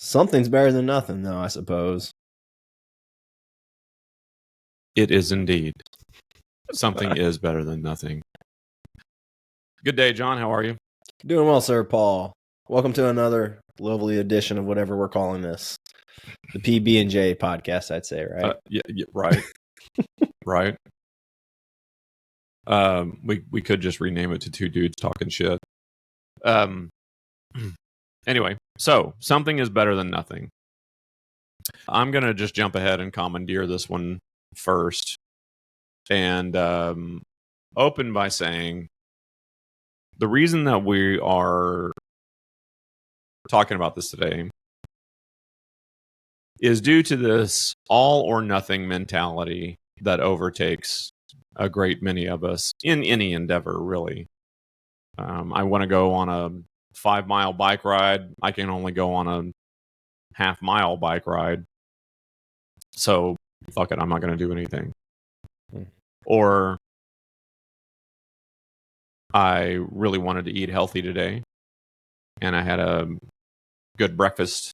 Something's better than nothing, though, I suppose. It is indeed. Something is better than nothing. Good day, John. How are you? Doing well, sir, Paul. Welcome to another lovely edition of whatever we're calling this. The PB&J podcast, I'd say, right? Yeah, right. Right. We could just rename it to Two Dudes Talking Shit. Anyway, so something is better than nothing. I'm going to just jump ahead and commandeer this one first and open by saying the reason that we are talking about this today is due to this all or nothing mentality that overtakes a great many of us in any endeavor, really. I want to go on a 5-mile bike ride. I can only go on a half-mile bike ride. So, fuck it, I'm not going to do anything. Or I really wanted to eat healthy today, and I had a good breakfast.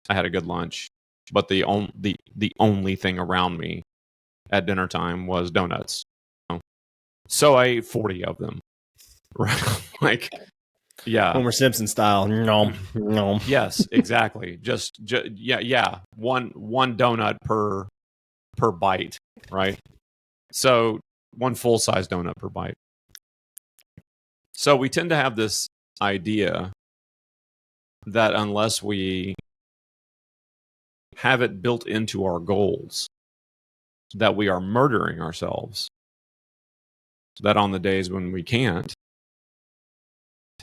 I had a good lunch, but the only thing around me at dinner time was donuts. So I ate 40 of them. Right? Like, yeah. Homer Simpson style. No. Yes, exactly. Just yeah. One donut per bite, right? So one full-size donut per bite. So we tend to have this idea that unless we have it built into our goals, that we are murdering ourselves. That on the days when we can't,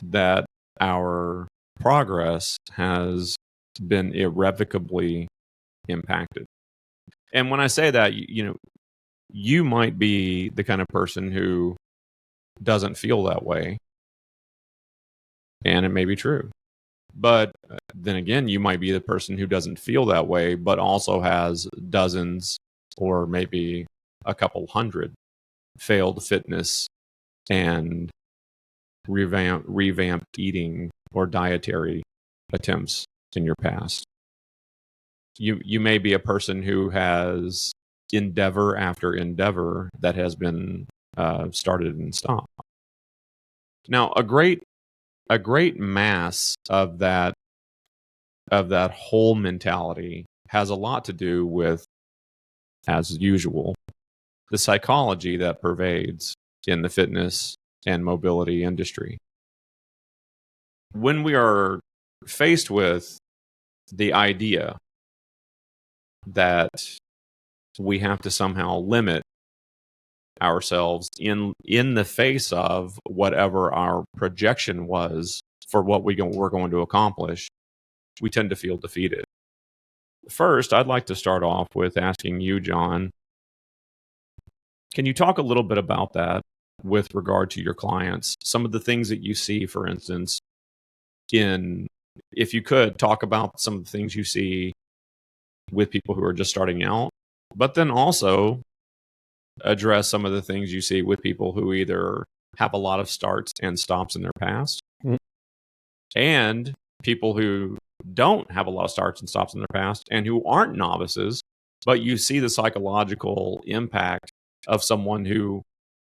that our progress has been irrevocably impacted. And when I say that, you might be the kind of person who doesn't feel that way. And it may be true. But then again, you might be the person who doesn't feel that way, but also has dozens or maybe a couple hundred failed fitness and revamped eating or dietary attempts in your past. You may be a person who has endeavor after endeavor that has been started and stopped. Now, a great mass of that whole mentality has a lot to do with, as usual, the psychology that pervades in the fitness and mobility industry. When we are faced with the idea that we have to somehow limit ourselves in the face of whatever our projection was for what we're going to accomplish, we tend to feel defeated. First, I'd like to start off with asking you, John, can you talk a little bit about that with regard to your clients? Some of the things that you see, for instance, if you could talk about some of the things you see with people who are just starting out, but then also address some of the things you see with people who either have a lot of starts and stops in their past, and people who don't have a lot of starts and stops in their past and who aren't novices, but you see the psychological impact of someone who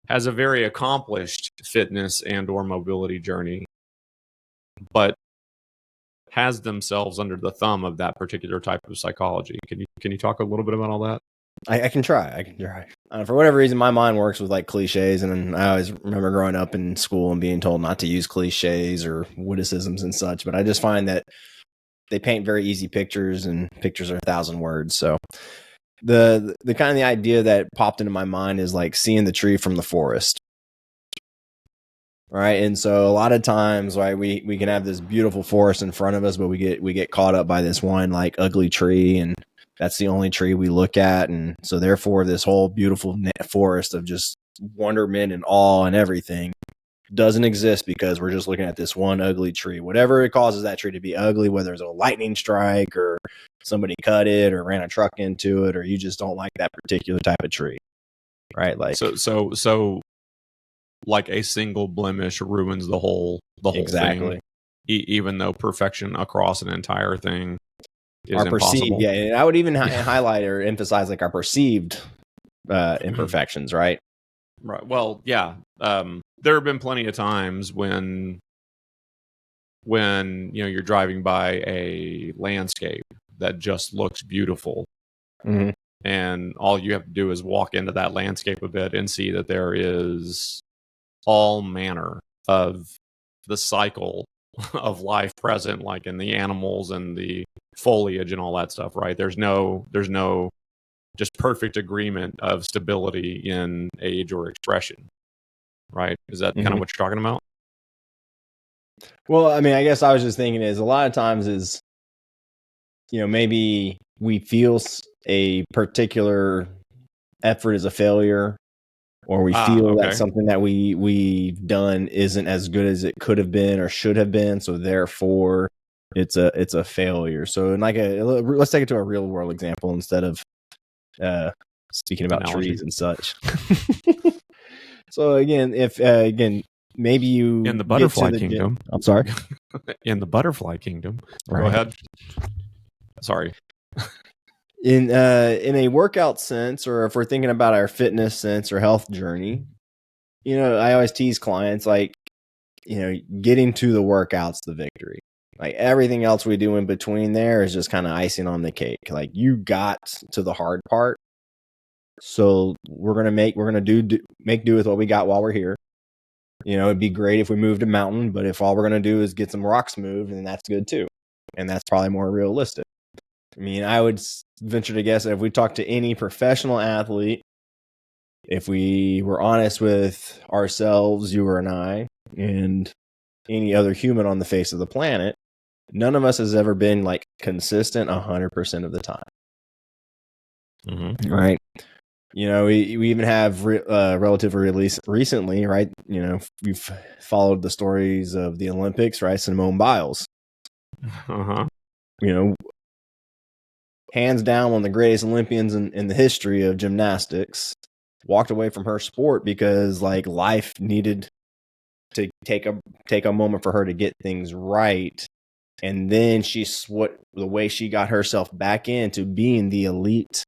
has a very accomplished fitness and or mobility journey, but has themselves under the thumb of that particular type of psychology. Can you talk a little bit about all that? I can try. For whatever reason, my mind works with like cliches, and I always remember growing up in school and being told not to use cliches or witticisms and such. But I just find that they paint very easy pictures, and pictures are 1,000 words. So the kind of the idea that popped into my mind is like seeing the tree from the forest. Right. And so a lot of times, right, we can have this beautiful forest in front of us, but we get caught up by this one like ugly tree, and that's the only tree we look at. And so therefore this whole beautiful forest of just wonderment and awe and everything doesn't exist because we're just looking at this one ugly tree. Whatever it causes that tree to be ugly, whether it's a lightning strike or somebody cut it or ran a truck into it, or you just don't like that particular type of tree. Right. Like so like a single blemish ruins the whole exactly thing, even though perfection across an entire thing is our perceived, impossible. yeah, and I would even highlight or emphasize like our perceived imperfections, right? Right. Well, yeah. There have been plenty of times when you're driving by a landscape that just looks beautiful, Mm-hmm. and all you have to do is walk into that landscape a bit and see that there is all manner of the cycle of life present, like in the animals and the foliage and all that stuff, right? There's no just perfect agreement of stability in age or expression, right? Is that kind of what you're talking about? Well, I mean, I guess I was just thinking is a lot of times is, maybe we feel a particular effort is a failure, or we feel that Okay. something that we've done isn't as good as it could have been or should have been, so therefore it's a failure. So, in like let's take it to a real world example instead of speaking about Analogy. trees and such. So again, if maybe you In the butterfly get to the kingdom. I'm sorry. In the butterfly kingdom. Right. Go ahead. Sorry. In a workout sense, or if we're thinking about our fitness sense or health journey, I always tease clients like, getting to the workout's the victory. Like everything else we do in between there is just kind of icing on the cake. Like you got to the hard part. So we're gonna make do with what we got while we're here. It'd be great if we moved a mountain, but if all we're gonna do is get some rocks moved, then that's good too, and that's probably more realistic. I mean, I would venture to guess that if we talk to any professional athlete, if we were honest with ourselves, you and I, and any other human on the face of the planet, none of us has ever been like consistent 100% of the time. Mm-hmm. Right. We even have relatively recently, right? We've followed the stories of the Olympics, right? Simone Biles. Uh-huh. Hands down one of the greatest Olympians in the history of gymnastics, walked away from her sport because like life needed to take a moment for her to get things right. And then the way she got herself back into being the elite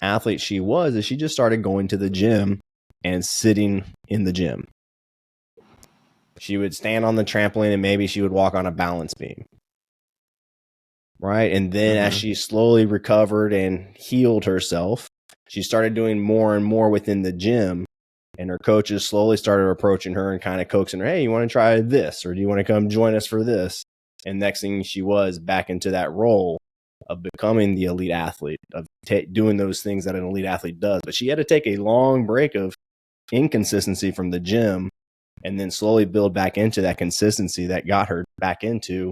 athlete she was is she just started going to the gym and sitting in the gym. She would stand on the trampoline and maybe she would walk on a balance beam. Right. And then as she slowly recovered and healed herself, she started doing more and more within the gym. And her coaches slowly started approaching her and kind of coaxing her, hey, you want to try this? Or do you want to come join us for this? And next thing she was back into that role of becoming the elite athlete, of doing those things that an elite athlete does. But she had to take a long break of inconsistency from the gym and then slowly build back into that consistency that got her back into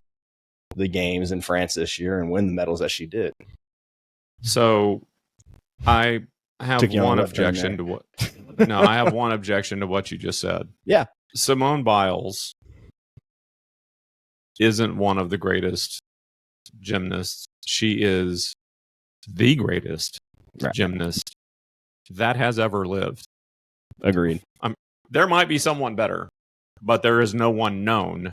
the games in France this year and win the medals that she did. So I have one objection to what I have one objection to what you just said. Yeah. Simone Biles isn't one of the greatest gymnasts. She is the greatest gymnast that has ever lived. Agreed. There might be someone better, but there is no one known.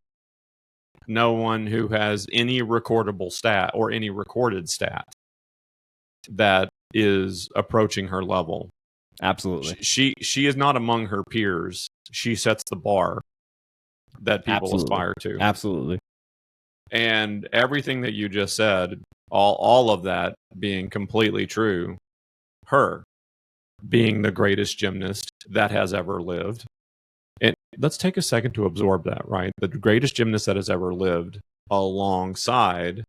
No one who has any recordable stat or any recorded stat that is approaching her level. Absolutely. She is not among her peers. She sets the bar that people aspire to. Absolutely. And everything that you just said, all of that being completely true, her being the greatest gymnast that has ever lived. And let's take a second to absorb that, right? The greatest gymnast that has ever lived, alongside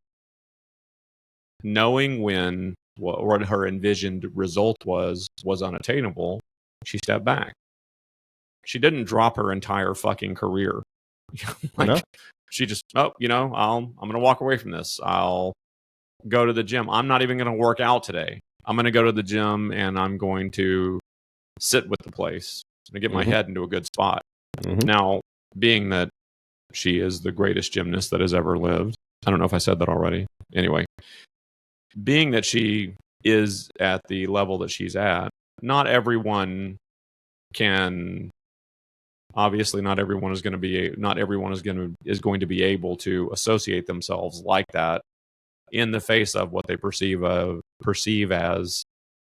knowing when what her envisioned result was unattainable, she stepped back. She didn't drop her entire fucking career. She just, I'm going to walk away from this. I'll go to the gym. I'm not even going to work out today. I'm going to go to the gym and I'm going to sit with the place and get my head into a good spot. Now, being that she is the greatest gymnast that has ever lived, I don't know if I said that already. Anyway, being that she is at the level that she's at, not everyone can. Obviously, not everyone is going to be able to associate themselves like that in the face of what they perceive as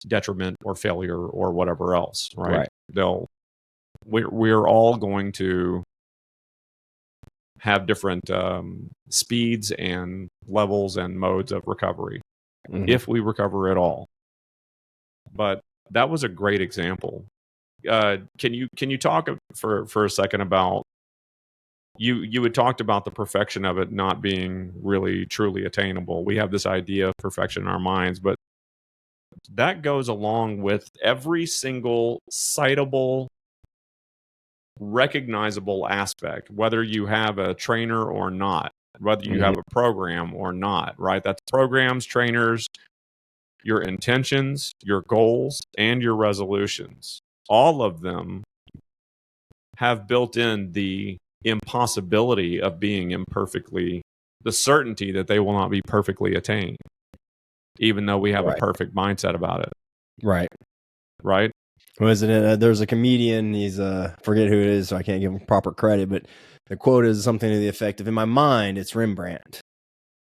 detriment or failure or whatever else, right? We're all going to have different speeds and levels and modes of recovery, if we recover at all. But that was a great example. Can you talk for a second about you had talked about the perfection of it not being really truly attainable. We have this idea of perfection in our minds, but that goes along with every single citable, recognizable aspect, whether you have a trainer or not, whether you have a program or not, right? That's programs, trainers, your intentions, your goals, and your resolutions. All of them have built in the impossibility of being the certainty that they will not be perfectly attained, even though we have a perfect mindset about it. Right. Was it? There's a comedian. He's forget who it is, so I can't give him proper credit. But the quote is something to the effect of, "In my mind, it's Rembrandt,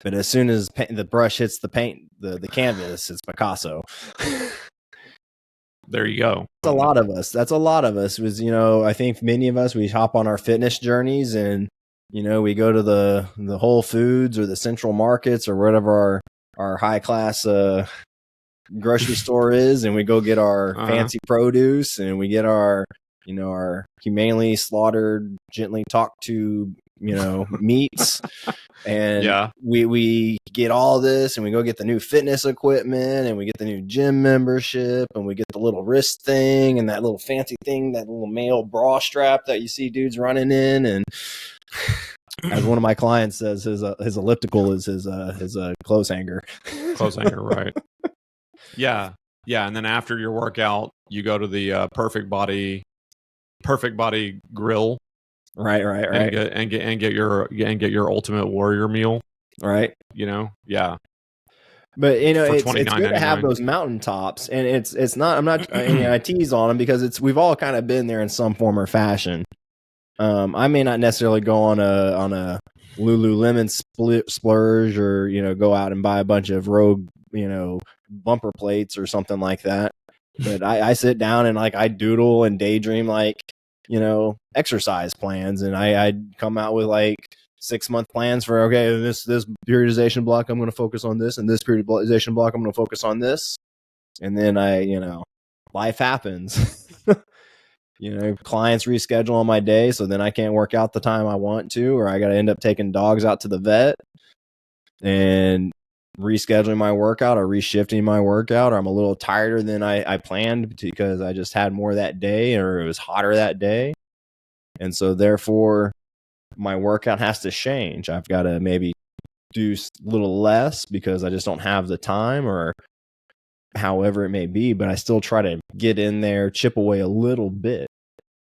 but as soon as the brush hits the paint, the canvas, it's Picasso." There you go. That's a lot of us. Was, I think many of us, we hop on our fitness journeys and, we go to the Whole Foods or the Central Markets or whatever our high class grocery store is, and we go get our fancy produce, and we get our humanely slaughtered, gently talked to, meats. And we get all this, and we go get the new fitness equipment, and we get the new gym membership, and we get the little wrist thing and that little fancy thing, that little male bra strap that you see dudes running in. And as one of my clients says, his elliptical is his clothes hanger. Clothes hanger, right? Yeah. And then after your workout, you go to the Perfect Body Grill. Right. And get your Ultimate Warrior meal. Right. Yeah. But it's good to have those mountaintops, and it's not. I'm not. I tease on them because we've all kind of been there in some form or fashion. I may not necessarily go on a Lululemon splurge, or go out and buy a bunch of Rogue bumper plates or something like that. But I sit down and I doodle and daydream exercise plans, and I'd come out with 6-month plans for, this periodization block I'm going to focus on this, and this periodization block I'm going to focus on this. And then life happens. Clients reschedule on my day, so then I can't work out the time I want to, or I got to end up taking dogs out to the vet and rescheduling my workout or reshifting my workout, or I'm a little tireder than I planned because I just had more that day, or it was hotter that day. And so therefore my workout has to change. I've got to maybe do a little less because I just don't have the time, or however it may be, but I still try to get in there, chip away a little bit.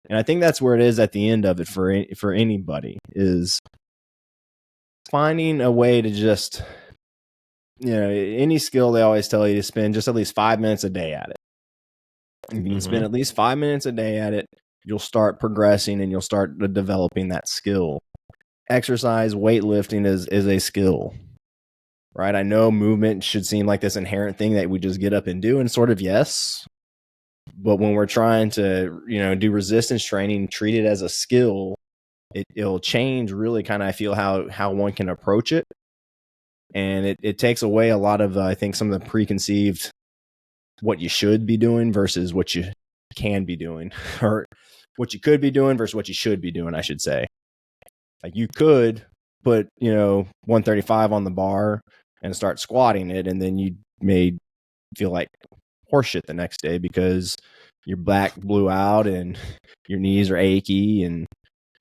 And I think that's where it is at the end of it for anybody, is finding a way to just, any skill, they always tell you to spend just at least 5 minutes a day at it. If you can spend at least 5 minutes a day at it, you'll start progressing and you'll start developing that skill. Exercise, weightlifting is a skill, right? I know movement should seem like this inherent thing that we just get up and do, and sort of yes. But when we're trying to, do resistance training, treat it as a skill, it'll change really kind of, I feel, how one can approach it. And it takes away a lot of, I think, some of the preconceived what you should be doing versus what you can be doing, or what you could be doing versus what you should be doing, I should say. You could put, 135 on the bar and start squatting it, and then you may feel like horseshit the next day because your back blew out and your knees are achy and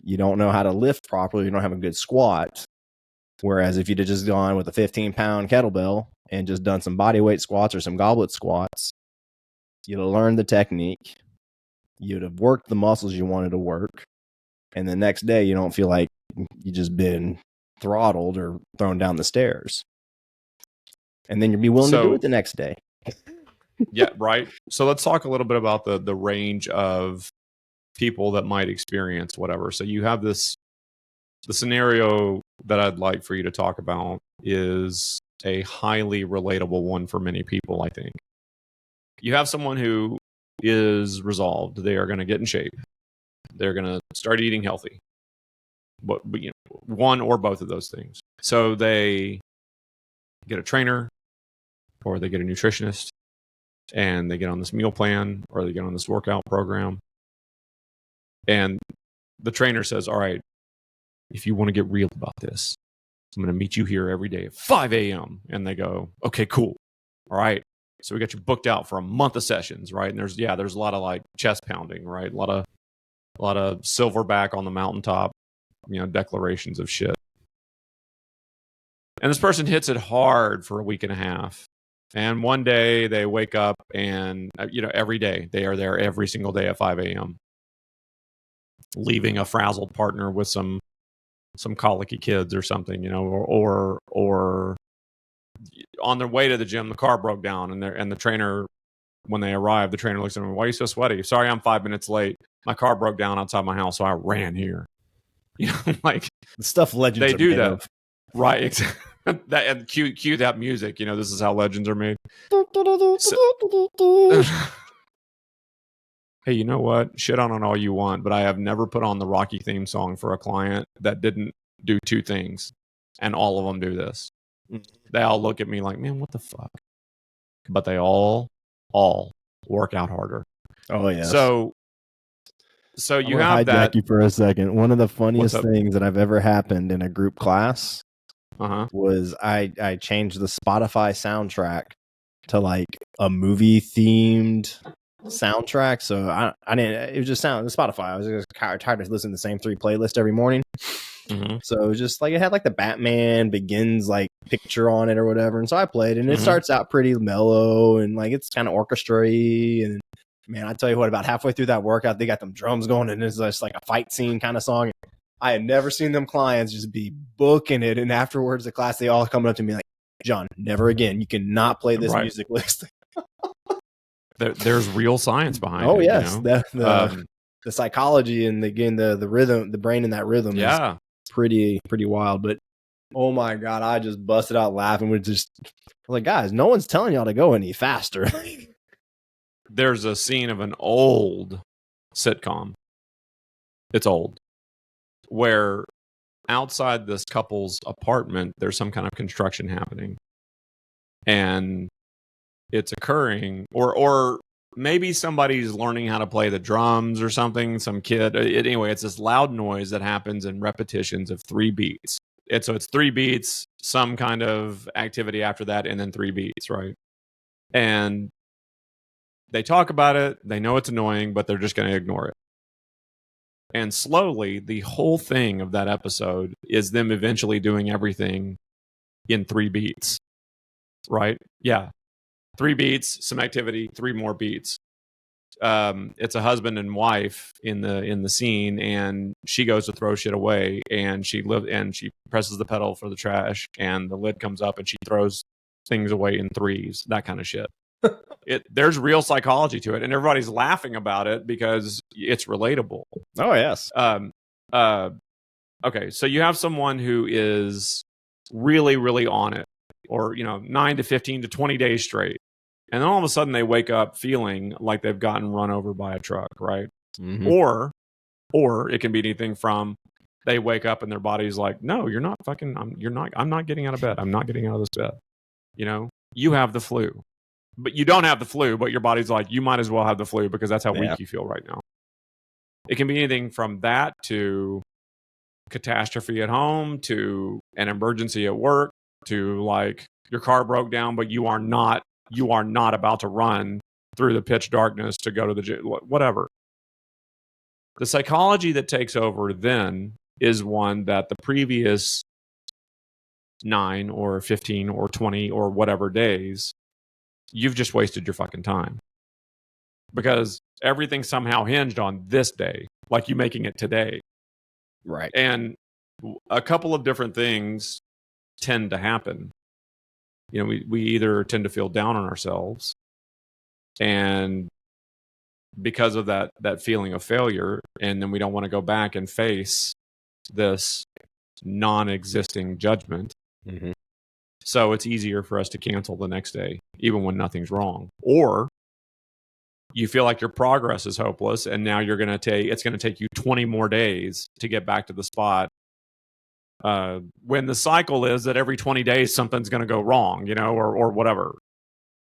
you don't know how to lift properly. You don't have a good squat. Whereas if you'd have just gone with a 15-pound kettlebell and just done some body weight squats or some goblet squats, you'd have learned the technique. You'd have worked the muscles you wanted to work. And the next day, you don't feel like you just been throttled or thrown down the stairs. And then you'd be willing to do it the next day. Yeah, right. So let's talk a little bit about the range of people that might experience whatever. So you have the scenario that I'd like for you to talk about is a highly relatable one for many people, I think. You have someone who is resolved. They are going to get in shape. They're going to start eating healthy. But you know, one or both of those things. So they get a trainer or they get a nutritionist and they get on this meal plan or they get on this workout program. And the trainer says, all right, if you want to get real about this, I'm going to meet you here every day at 5 a.m. And they go, okay, cool. All right. So we got you booked out for a month of sessions, right? And there's a lot of like chest pounding, right? A lot of silverback on the mountaintop, you know, declarations of shit. And this person hits it hard for a week and a half. And one day they wake up and, you know, every day they are there every single day at 5 a.m. leaving a frazzled partner with some colicky kids or something, you know, or on their way to the gym, the car broke down and the trainer, when they arrive, the trainer looks at them, why are you so sweaty? Sorry, I'm 5 minutes late. My car broke down outside my house, so I ran here. You know, like The stuff legends they are do made that. of. Right. That, and cue that music. You know, this is how legends are made. Hey, you know what? Shit on it all you want, but I have never put on the Rocky theme song for a client that didn't do two things, and all of them do this. They all look at me like, man, what the fuck? But they all work out harder. Oh yeah. So you have hijack that. you for a second. One of the funniest What's up? things that I've ever happened in a group class Uh-huh. was I changed the Spotify soundtrack to like a movie themed soundtrack. So I didn't. It was just sound Spotify. I was just tired of listening to the same 3 playlists every morning. Mm-hmm. So it was just like it had like the Batman Begins like picture on it or whatever. And so I played, and it starts out pretty mellow and like it's kind of orchestra-y. And man, I tell you what, about halfway through that workout, they got them drums going, and it's just like a fight scene kind of song. I had never seen them clients just be booking it. And afterwards, the class, they all coming up to me like, John, never again. You cannot play this music list. There's real science behind it. Oh, yes. You know? The psychology and again, the rhythm, the brain in that rhythm is pretty wild. But oh my God, I just busted out laughing. I was like, guys, no one's telling y'all to go any faster. There's a scene of an old sitcom. It's old. Where outside this couple's apartment, there's some kind of construction happening. And it's occurring, or maybe somebody's learning how to play the drums or something, some kid. Anyway, it's this loud noise that happens in repetitions of 3 beats. So it's 3 beats, some kind of activity after that, and then 3 beats, right? And they talk about it. They know it's annoying, but they're just going to ignore it. And slowly, the whole thing of that episode is them eventually doing everything in 3 beats, right? Yeah. 3 beats, some activity, 3 more beats. It's a husband and wife in the scene, and she goes to throw shit away, and she presses the pedal for the trash, and the lid comes up, and she throws things away in 3s, that kind of shit. There's real psychology to it, and everybody's laughing about it because it's relatable. Oh yes. Okay, so you have someone who is really, really on it, or 9 to 15 to 20 days straight, and then all of a sudden they wake up feeling like they've gotten run over by a truck, right? Mm-hmm. Or it can be anything from they wake up and their body's like, no, you're not fucking. I'm not getting out of bed. I'm not getting out of this bed. You have the flu. But you don't have the flu, but your body's like, you might as well have the flu because that's how weak you feel right now. It can be anything from that to catastrophe at home, to an emergency at work, to like your car broke down, but you are not about to run through the pitch darkness to go to the gym, whatever. The psychology that takes over then is one that the previous 9 or 15 or 20 or whatever days, you've just wasted your fucking time because everything somehow hinged on this day, like you making it today. Right. And a couple of different things tend to happen. We either tend to feel down on ourselves, and because of that feeling of failure, and then we don't want to go back and face this non-existing judgment. Mm-hmm. So it's easier for us to cancel the next day, even when nothing's wrong. Or you feel like your progress is hopeless, and now it's going to take you 20 more days to get back to the spot. When the cycle is that every 20 days something's going to go wrong, or whatever.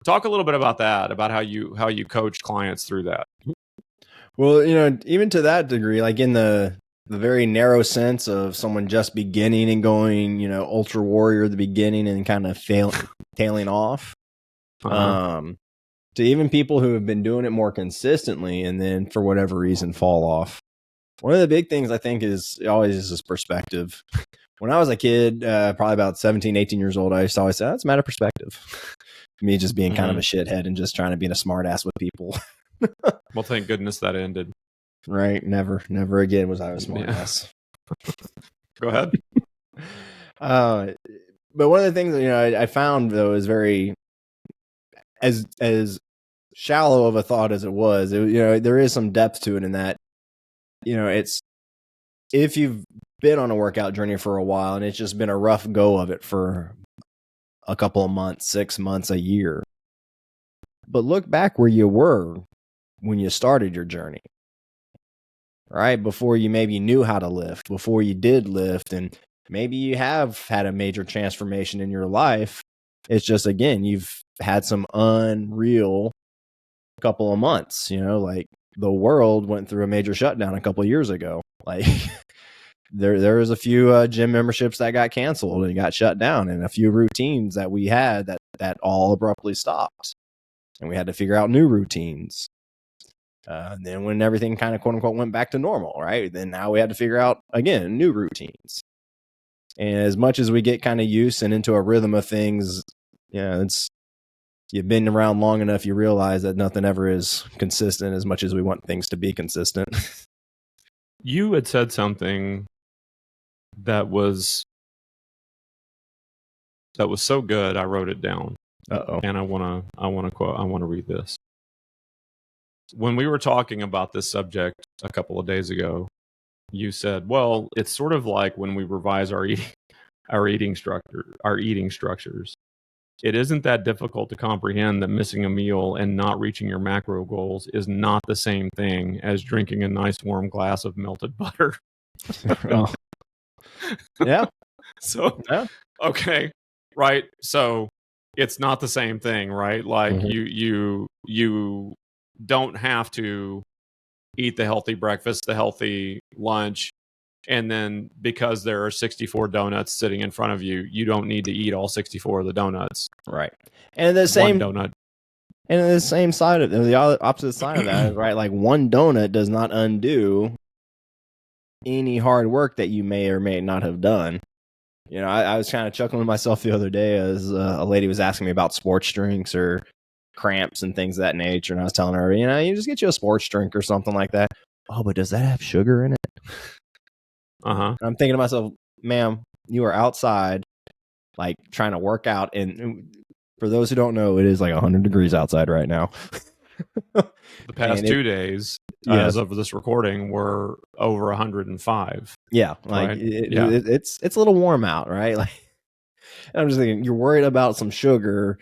Talk a little bit about that, about how you coach clients through that. Well, even to that degree, like in the very narrow sense of someone just beginning and going, ultra warrior at the beginning and kind of tailing off. To even people who have been doing it more consistently and then for whatever reason fall off. One of the big things I think is this perspective. When I was a kid, probably about 17, 18 years old, I used to always say, it's a matter of perspective. Me just being kind of a shithead and just trying to be a smart ass with people. Well, thank goodness that ended. Right. Never again was I a smart ass. Go ahead. But one of the things that, I found though is very, as shallow of a thought as it was, there is some depth to it in that, it's, if you've been on a workout journey for a while and it's just been a rough go of it for a couple of months, 6 months, a year, but look back where you were when you started your journey, right? Before you maybe knew how to lift, before you did lift, and maybe you have had a major transformation in your life. It's just, again, you've had some unreal couple of months, like the world went through a major shutdown a couple of years ago. Like there was a few gym memberships that got canceled and got shut down, and a few routines that we had that all abruptly stopped, and we had to figure out new routines. And then when everything kind of quote unquote went back to normal, right? Then now we had to figure out again new routines. And as much as we get kind of used and into a rhythm of things, you've been around long enough, you realize that nothing ever is consistent as much as we want things to be consistent. You had said something that was so good, I wrote it down. Uh-oh. And I want to read this. When we were talking about this subject a couple of days ago, you said, well, it's sort of like when we revise our eating structures. It isn't that difficult to comprehend that missing a meal and not reaching your macro goals is not the same thing as drinking a nice warm glass of melted butter. Oh. Yeah. So, yeah. Okay. Right. So it's not the same thing, right? Like you don't have to eat the healthy breakfast, the healthy lunch, and then because there are 64 donuts sitting in front of you, you don't need to eat all 64 of the donuts. Right. And the same one donut. And the same side of the opposite side of that, right? Like one donut does not undo any hard work that you may or may not have done. I was kind of chuckling to myself the other day as a lady was asking me about sports drinks or cramps and things of that nature. And I was telling her, you just get you a sports drink or something like that. Oh, but does that have sugar in it? Uh-huh. I'm thinking to myself, ma'am, you are outside, like trying to work out. And for those who don't know, it is like 100 degrees outside right now. The past 2 days, as of this recording, were over 105. Yeah, like right? It's a little warm out, right? Like, I'm just thinking, you're worried about some sugar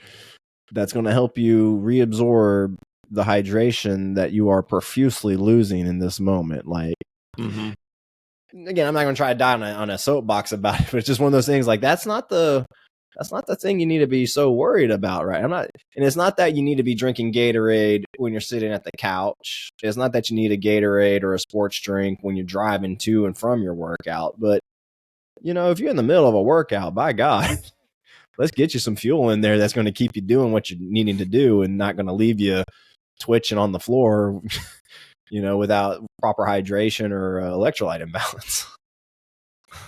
that's going to help you reabsorb the hydration that you are profusely losing in this moment. Like, again, I'm not going to try to die on a soapbox about it, but it's just one of those things. Like, that's not the thing you need to be so worried about, right? And it's not that you need to be drinking Gatorade when you're sitting at the couch. It's not that you need a Gatorade or a sports drink when you're driving to and from your workout. But, if you're in the middle of a workout, by God, let's get you some fuel in there that's going to keep you doing what you're needing to do and not going to leave you twitching on the floor, without proper hydration or electrolyte imbalance.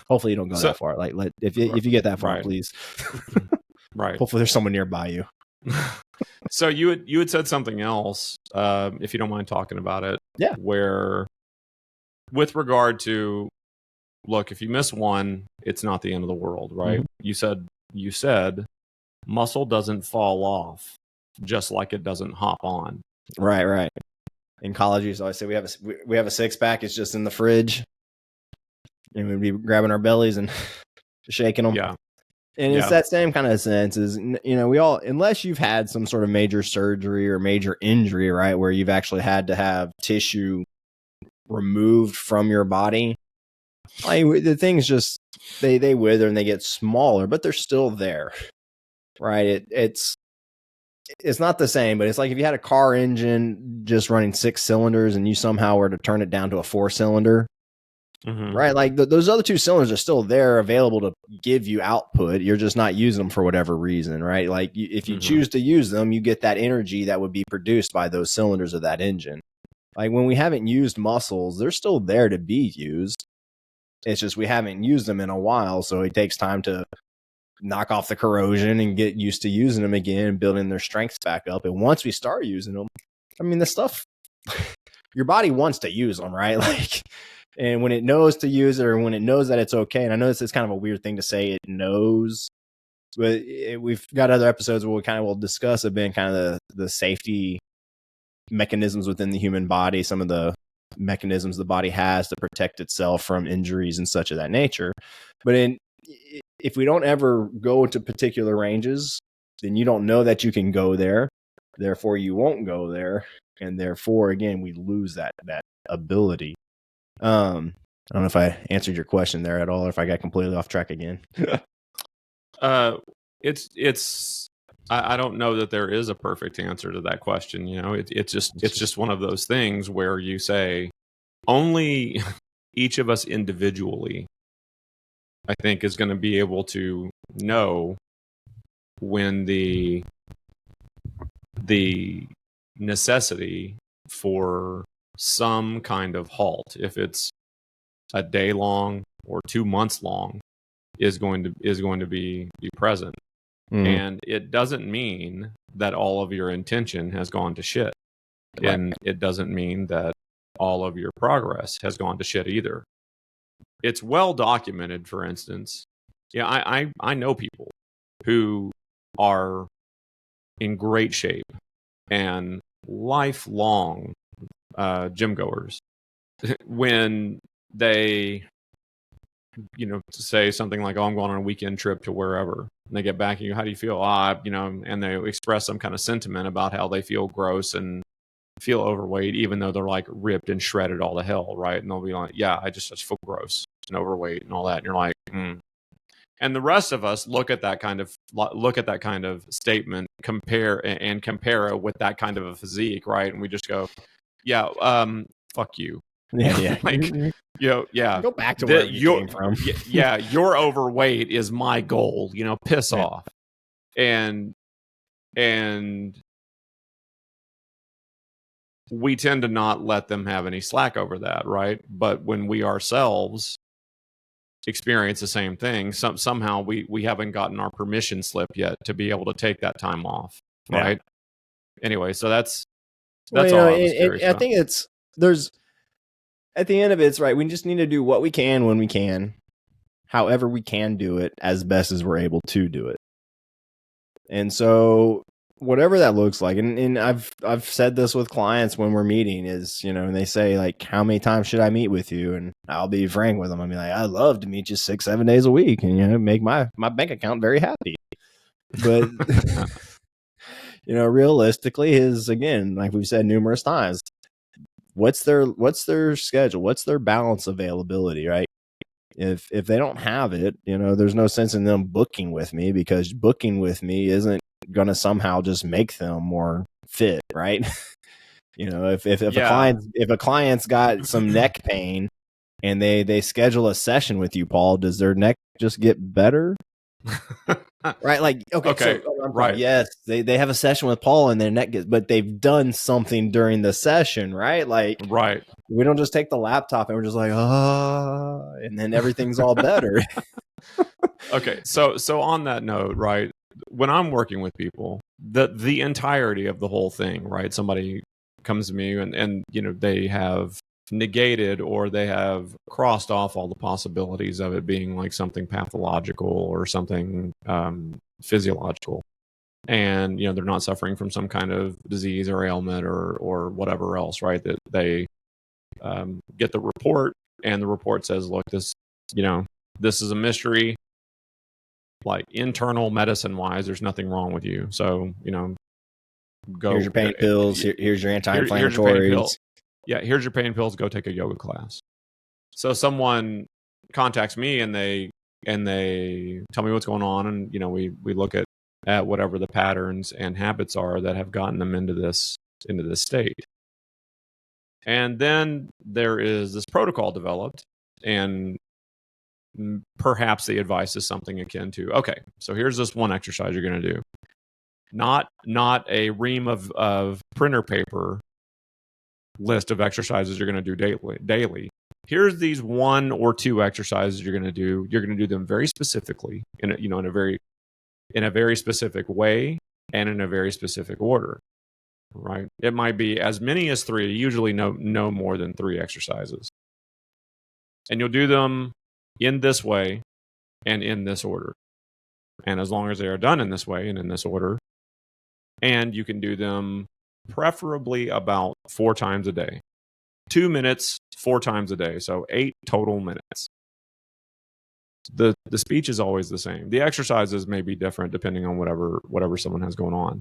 Hopefully you don't go that far. Like, if you get that far, please. Right. Hopefully there's someone nearby you. So you had said something else, if you don't mind talking about it. Yeah. Where, with regard to, look, if you miss one, it's not the end of the world, right? Mm-hmm. You said muscle doesn't fall off, just like it doesn't hop on. Right. In college, you always say we have a six pack. It's just in the fridge. And we'd be grabbing our bellies and shaking them. Yeah. And it's that same kind of sense is, we all, unless you've had some sort of major surgery or major injury, right, where you've actually had to have tissue removed from your body, like the things just, they wither and they get smaller, but they're still there, right? It's not the same, but it's like if you had a car engine just running 6 cylinders and you somehow were to turn it down to a 4-cylinder, right? Like those other 2 cylinders are still there, available to give you output. You're just not using them for whatever reason, right? Like if you choose to use them, you get that energy that would be produced by those cylinders of that engine. Like when we haven't used muscles, they're still there to be used. It's just we haven't used them in a while, so it takes time to knock off the corrosion and get used to using them again and building their strengths back up. And once we start using them, I mean, the stuff, your body wants to use them, right? Like, and when it knows to use it, or when it knows that it's okay, and I know this is kind of a weird thing to say, it knows, but we've got other episodes where we kind of will discuss have been kind of the safety mechanisms within the human body, some of the mechanisms the body has to protect itself from injuries and such of that nature. But if we don't ever go to particular ranges, then you don't know that you can go there. Therefore, you won't go there. And therefore, again, we lose that ability. I don't know if I answered your question there at all, or if I got completely off track again. It's I don't know that there is a perfect answer to that question. It's just one of those things where you say only each of us individually, I think, is going to be able to know when the necessity for some kind of halt, if it's a day long or 2 months long, is going to be present. And it doesn't mean that all of your intention has gone to shit. Right. And it doesn't mean that all of your progress has gone to shit either. It's well documented, for instance. Yeah, I know people who are in great shape and lifelong gym goers. When they, say something like, "Oh, I'm going on a weekend trip to wherever," and they get back and how do you feel? And they express some kind of sentiment about how they feel gross and feel overweight, even though they're like ripped and shredded all to hell, right? And they'll be like, "Yeah, I just feel gross and overweight and all that." And you're like, And the rest of us look at that kind of statement, compare it with that kind of a physique, right? And we just go, "Yeah, fuck you." Yeah. Yeah. Go back to where you came from. Yeah, your overweight is my goal. Piss off. And we tend to not let them have any slack over that, right? But when we ourselves experience the same thing, somehow we haven't gotten our permission slip yet to be able to take that time off, right? Yeah. Anyway, so that's all I was curious about. I think there's at the end of it's right. We just need to do what we can when we can, however we can do it as best as we're able to do it. And so whatever that looks like, and I've said this with clients when we're meeting is, and they say like, "How many times should I meet with you?" And I'll be frank with them. I'll be like, "I'd love to meet you 6-7 days a week and, make my bank account very happy." But, realistically is, again, like we've said numerous times, what's their schedule? What's their balance availability, right? If they don't have it, there's no sense in them booking with me, because booking with me isn't going to somehow just make them more fit, right? If a client's got some neck pain and they schedule a session with you, Paul, does their neck just get better? Right? Like, okay. So, right. Yes, they have a session with Paul and their neck gets, but they've done something during the session, right? Like, right. We don't just take the laptop and we're just like, and then everything's all better. Okay. So on that note, right, when I'm working with people, the entirety of the whole thing, right? Somebody comes to me and they have negated or they have crossed off all the possibilities of it being like something pathological or something physiological, and they're not suffering from some kind of disease or ailment or whatever else, right? That they get the report, and the report says, "Look, this is a mystery. like internal medicine wise, there's nothing wrong with you. So, go. Here's your pain pills. Here's your anti-inflammatories. Here's your pain pill. Yeah, here's your pain pills. Go take a yoga class. So someone contacts me and they tell me what's going on, and we look at whatever the patterns and habits are that have gotten them into this state. And then there is this protocol developed, and perhaps the advice is something akin to, okay, so here's this one exercise you're going to do. Not a ream of printer paper list of exercises you're going to do daily. Here's these 1 or 2 exercises you're going to do. You're going to do them very specifically in a very specific way and in a very specific order. Right? It might be as many as 3, usually no more than 3 exercises. And you'll do them in this way and in this order. And as long as they are done in this way and in this order, and you can do them preferably about 4 times a day. 2 minutes, 4 times a day. So 8 total minutes. The speech is always the same. The exercises may be different depending on whatever someone has going on.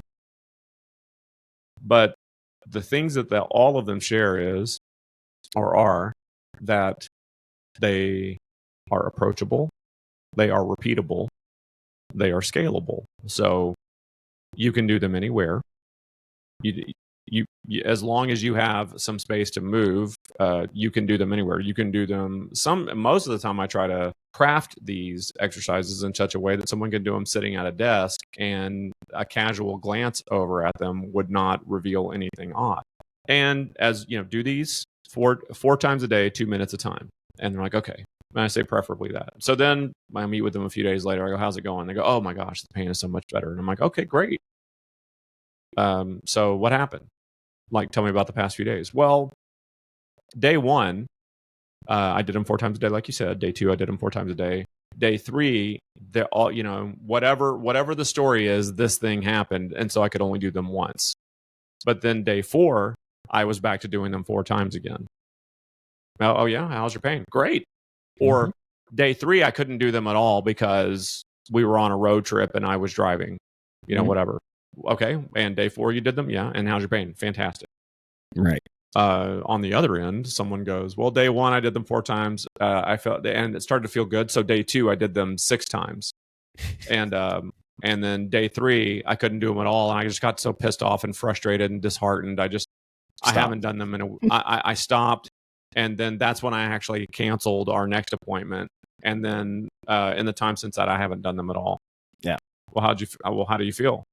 But the things that all of them share are that they are approachable, they are repeatable, they are scalable. So you can do them anywhere. You as long as you have some space to move, you can do them anywhere. You can do them most of the time. I try to craft these exercises in such a way that someone can do them sitting at a desk, and a casual glance over at them would not reveal anything odd. And as do these four times a day, 2 minutes a time. And they're like, okay. And I say preferably that. So then I meet with them a few days later. I go, how's it going? They go, oh my gosh, the pain is so much better. And I'm like, okay, great. So what happened? Like, tell me about the past few days. Well, day 1, I did them 4 times a day, like you said. Day 2, I did them 4 times a day. Day 3, they're all, whatever the story is, this thing happened. And so I could only do them once. But then day 4, I was back to doing them 4 times again. Oh yeah, how's your pain? Great. Or day 3, I couldn't do them at all because we were on a road trip and I was driving, whatever. Okay. And day 4, you did them? Yeah. And how's your pain? Fantastic. Right. On the other end, someone goes, well, day 1, I did them 4 times. I felt, and it started to feel good. So day 2, I did them 6 times. And then day 3, I couldn't do them at all. And I just got so pissed off and frustrated and disheartened. I haven't done them I stopped. And then that's when I actually canceled our next appointment. And then in the time since that, I haven't done them at all. Yeah. Well, how do you feel?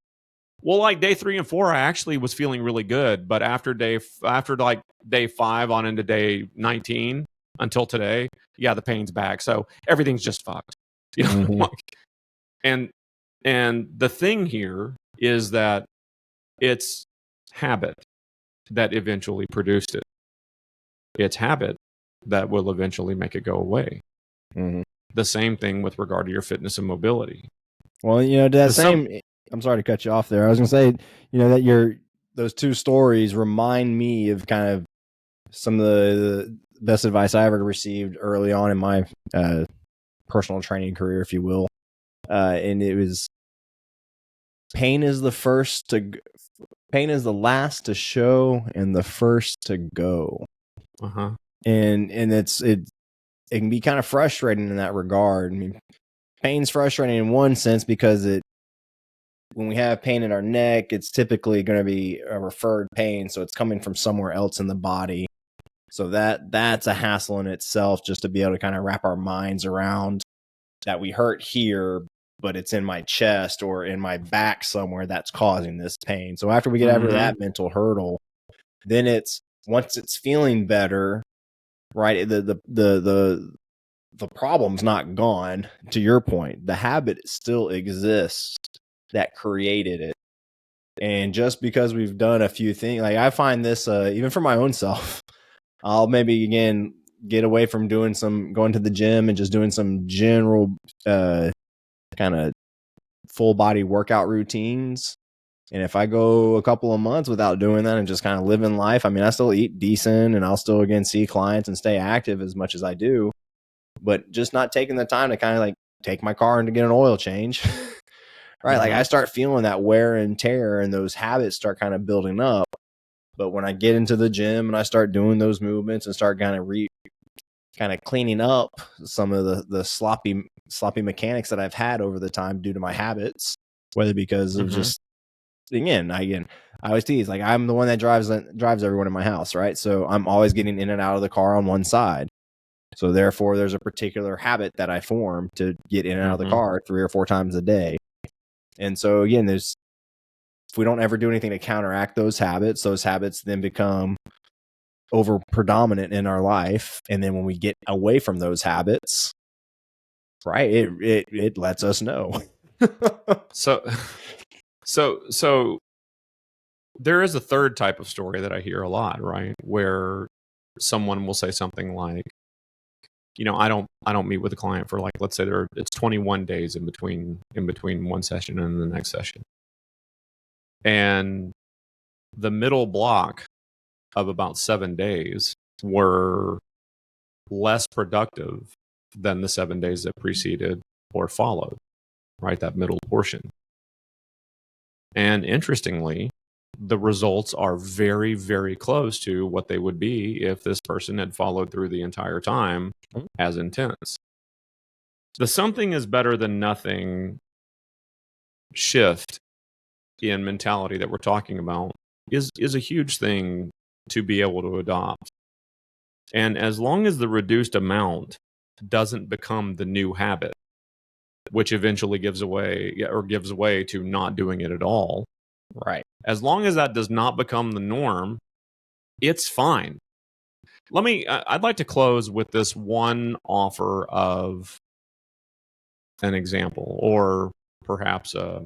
Well, like day 3 and 4, I actually was feeling really good. But after day 5 on into day 19 until today, yeah, the pain's back. So everything's just fucked. And the thing here is that it's habit that eventually produced it. It's habit that will eventually make it go away. Mm-hmm. The same thing with regard to your fitness and mobility. Well, I'm sorry to cut you off there. I was going to say, that those 2 stories remind me of kind of some of the best advice I ever received early on in my personal training career, if you will. And it was, pain is the last to show and the first to go. Uh-huh. And it can be kind of frustrating in that regard. I mean, pain's frustrating in one sense because when we have pain in our neck, it's typically going to be a referred pain, so it's coming from somewhere else in the body. So that's a hassle in itself, just to be able to kind of wrap our minds around that we hurt here, but it's in my chest or in my back somewhere that's causing this pain. So after we get over that mental hurdle, then once it's feeling better, right? The problem's not gone. To your point, the habit still exists that created it. And just because we've done a few things, like I find this, even for my own self, I'll maybe again get away from going to the gym and just doing some general kind of full body workout routines. And if I go a couple of months without doing that and just kind of living life, I mean, I still eat decent and I'll still again see clients and stay active as much as I do, but just not taking the time to kind of like take my car in to get an oil change. Right. Like I start feeling that wear and tear, and those habits start kind of building up. But when I get into the gym and I start doing those movements and start kind of cleaning up some of the sloppy mechanics that I've had over the time due to my habits, whether because of just again, I always tease, like, I'm the one that drives everyone in my house, right? So I'm always getting in and out of the car on one side. So therefore, there's a particular habit that I form to get in and out of the car 3 or 4 times a day. And so again, if we don't ever do anything to counteract those habits then become over predominant in our life. And then when we get away from those habits, right, it lets us know. So there is a third type of story that I hear a lot, right? Where someone will say something like, I don't meet with a client for, like, let's say it's 21 days in between one session and the next session. And the middle block of about 7 days were less productive than the 7 days that preceded or followed, right? That middle portion. And interestingly, the results are very, very close to what they would be if this person had followed through the entire time as intense. The something is better than nothing shift in mentality that we're talking about is a huge thing to be able to adopt. And as long as the reduced amount doesn't become the new habit, which eventually gives way to not doing it at all, right? As long as that does not become the norm, it's fine. I'd like to close with this one offer of an example, or perhaps a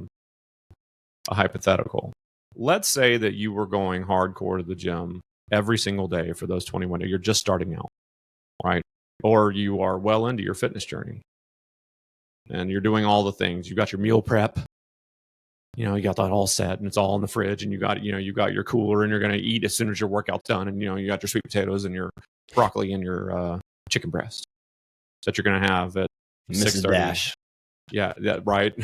hypothetical. Let's say that you were going hardcore to the gym every single day for those 21 days. You're just starting out, right? Or you are well into your fitness journey and you're doing all the things. You got your meal prep. You got that all set and it's all in the fridge, and you got your cooler, and you're going to eat as soon as your workout's done. And, you got your sweet potatoes and your broccoli and your chicken breast that you're going to have at Mrs. 6:30. Dash. Yeah, right.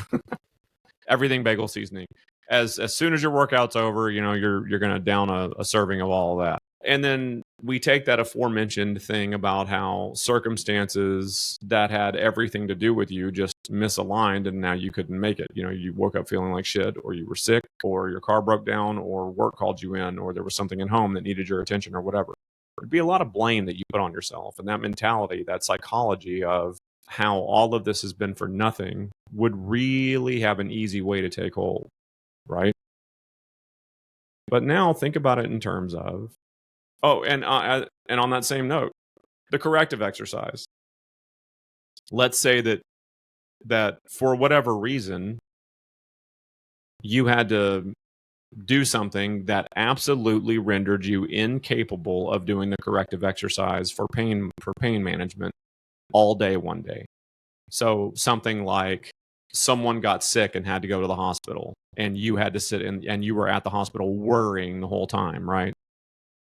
Everything bagel seasoning. As soon as your workout's over, you're going to down a serving of all of that. And then we take that aforementioned thing about how circumstances that had everything to do with you just misaligned, and now you couldn't make it. You woke up feeling like shit, or you were sick, or your car broke down, or work called you in, or there was something at home that needed your attention, or whatever. There'd be a lot of blame that you put on yourself. And that mentality, that psychology of how all of this has been for nothing, would really have an easy way to take hold, right? But now think about it in terms of, and on that same note, the corrective exercise. Let's say that for whatever reason, you had to do something that absolutely rendered you incapable of doing the corrective exercise for pain management all day one day. So something like someone got sick and had to go to the hospital, and you had to sit and you were at the hospital worrying the whole time, right?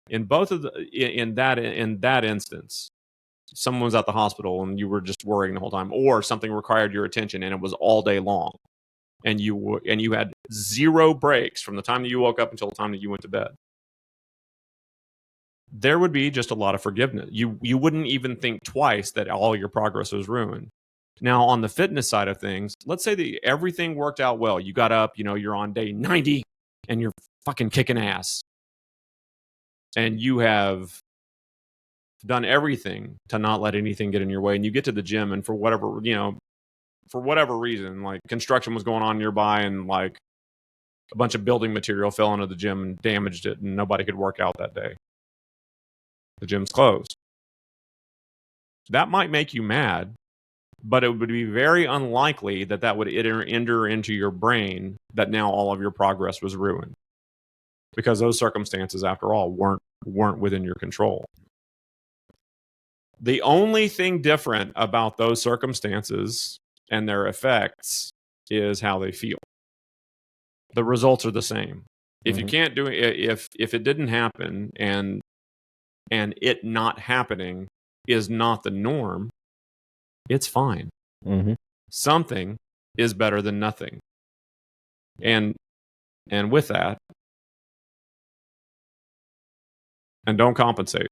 In that instance, someone was at the hospital and you were just worrying the whole time, or something required your attention and it was all day long, and you had zero breaks from the time that you woke up until the time that you went to bed. There would be just a lot of forgiveness. You wouldn't even think twice that all your progress was ruined. Now, on the fitness side of things, let's say that everything worked out well. You got up, you're on day 90 and you're fucking kicking ass. And you have done everything to not let anything get in your way. And you get to the gym, and for whatever reason, like construction was going on nearby, and like a bunch of building material fell into the gym and damaged it, and nobody could work out that day. The gym's closed. That might make you mad, but it would be very unlikely that would enter into your brain that now all of your progress was ruined, because those circumstances, after all, weren't within your control. The only thing different about those circumstances and their effects is how they feel. The results are the same. If you can't do it, if it didn't happen, and it not happening is not the norm, it's fine. something is better than nothing. And with that, and don't compensate.